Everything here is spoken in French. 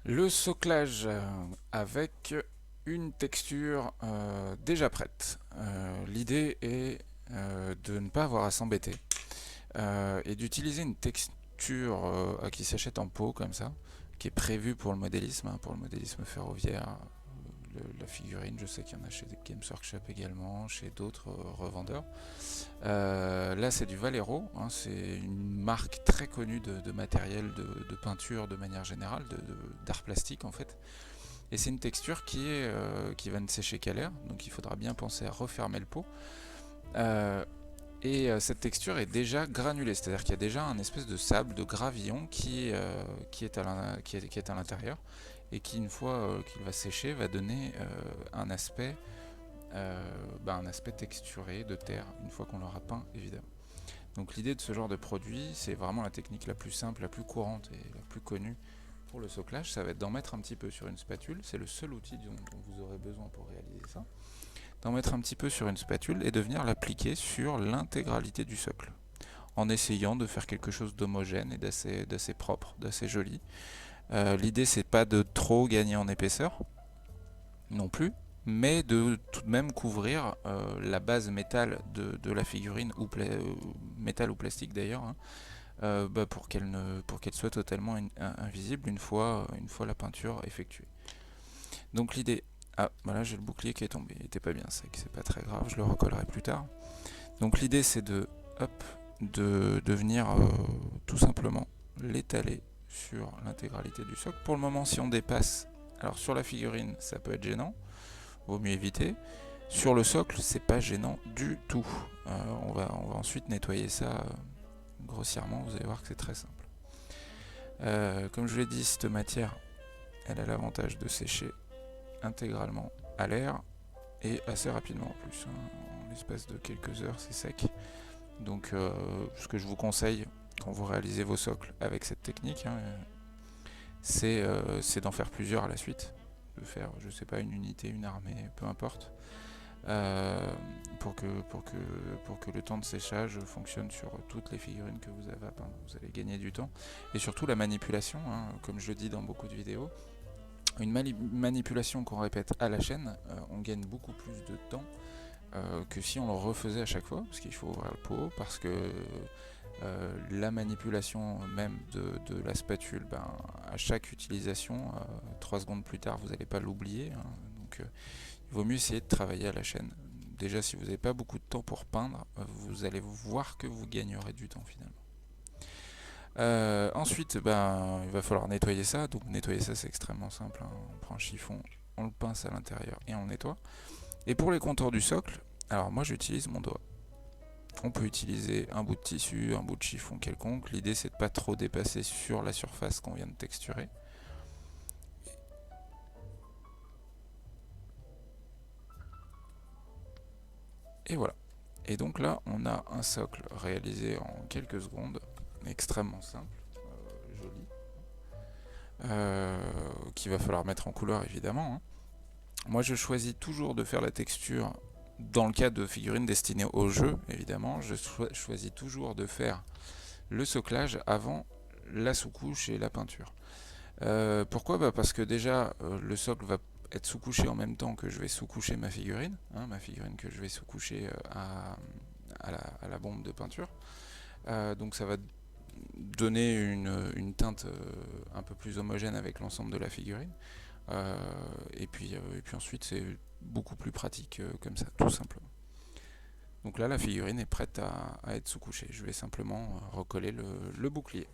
Le soclage avec une texture déjà prête. L'idée est de ne pas avoir à s'embêter et d'utiliser une texture qui s'achète en pot comme ça, qui est prévue pour le modélisme, pour le modélisme ferroviaire. La figurine, je sais qu'il y en a chez Games Workshop également, chez d'autres revendeurs. Là, c'est du Valero, c'est une marque très connue de matériel de peinture de manière générale, d'art plastique en fait. Et c'est une texture qui va ne sécher qu'à l'air, donc il faudra bien penser à refermer le pot. Euh, cette texture est déjà granulée, c'est-à-dire qu'il y a déjà un espèce de sable, de gravillon qui est à l'intérieur et qui, une fois qu'il va sécher, va donner un aspect texturé de terre, une fois qu'on l'aura peint évidemment. Donc l'idée de ce genre de produit, c'est vraiment la technique la plus simple, la plus courante et la plus connue pour le soclage, ça va être d'en mettre un petit peu sur une spatule, c'est le seul outil dont vous aurez besoin pour réaliser ça, d'en mettre un petit peu sur une spatule et de venir l'appliquer sur l'intégralité du socle, en essayant de faire quelque chose d'homogène et d'assez propre, d'assez joli. L'idée c'est pas de trop gagner en épaisseur, non plus, mais de tout de même couvrir la base métal de la figurine, métal ou plastique d'ailleurs, pour qu'elle soit totalement invisible une fois la peinture effectuée. Donc l'idée... Ah, voilà, j'ai le bouclier qui est tombé, il était pas bien sec, c'est pas très grave, je le recollerai plus tard. Donc l'idée c'est hop, de venir tout simplement l'étaler sur l'intégralité du socle. Pour le moment, si on dépasse, alors sur la figurine, ça peut être gênant, vaut mieux éviter. Sur le socle, c'est pas gênant du tout. On va ensuite nettoyer ça grossièrement, vous allez voir que c'est très simple. Comme je vous l'ai dit, cette matière, elle a l'avantage de sécher intégralement à l'air et assez rapidement en plus. En l'espace de quelques heures, c'est sec. Donc, ce que je vous conseille quand vous réalisez vos socles avec cette technique, c'est d'en faire plusieurs à la suite. De faire, je sais pas, une unité, une armée, peu importe. Pour que le temps de séchage fonctionne sur toutes les figurines que vous avez à peindre. Vous allez gagner du temps. Et surtout la manipulation, comme je le dis dans beaucoup de vidéos, une manipulation qu'on répète à la chaîne, on gagne beaucoup plus de temps que si on le refaisait à chaque fois, parce qu'il faut ouvrir le pot, parce que la manipulation même de la spatule, à chaque utilisation, 3 secondes plus tard, vous n'allez pas l'oublier. Donc il vaut mieux essayer de travailler à la chaîne. Déjà, si vous n'avez pas beaucoup de temps pour peindre, vous allez voir que vous gagnerez du temps finalement. Ensuite, il va falloir nettoyer ça. Donc nettoyer ça, c'est extrêmement simple. On prend un chiffon, on le pince à l'intérieur et on nettoie. Et pour les contours du socle, alors moi j'utilise mon doigt. On peut utiliser un bout de tissu, un bout de chiffon quelconque. L'idée c'est de pas trop dépasser sur la surface qu'on vient de texturer. Et voilà. Et donc là, on a un socle réalisé en quelques secondes, extrêmement simple, joli, qu'il va falloir mettre en couleur évidemment. Moi, je choisis toujours de faire la texture, dans le cas de figurines destinées au jeu, évidemment, je choisis toujours de faire le soclage avant la sous-couche et la peinture. Pourquoi ? Parce que déjà, le socle va être sous-couché en même temps que je vais sous-coucher ma figurine que je vais sous-coucher à la bombe de peinture. Donc ça va donner une teinte un peu plus homogène avec l'ensemble de la figurine. Et puis ensuite, c'est beaucoup plus pratique comme ça, tout simplement. Donc là, la figurine est prête à être sous-couchée. Je vais simplement recoller le bouclier.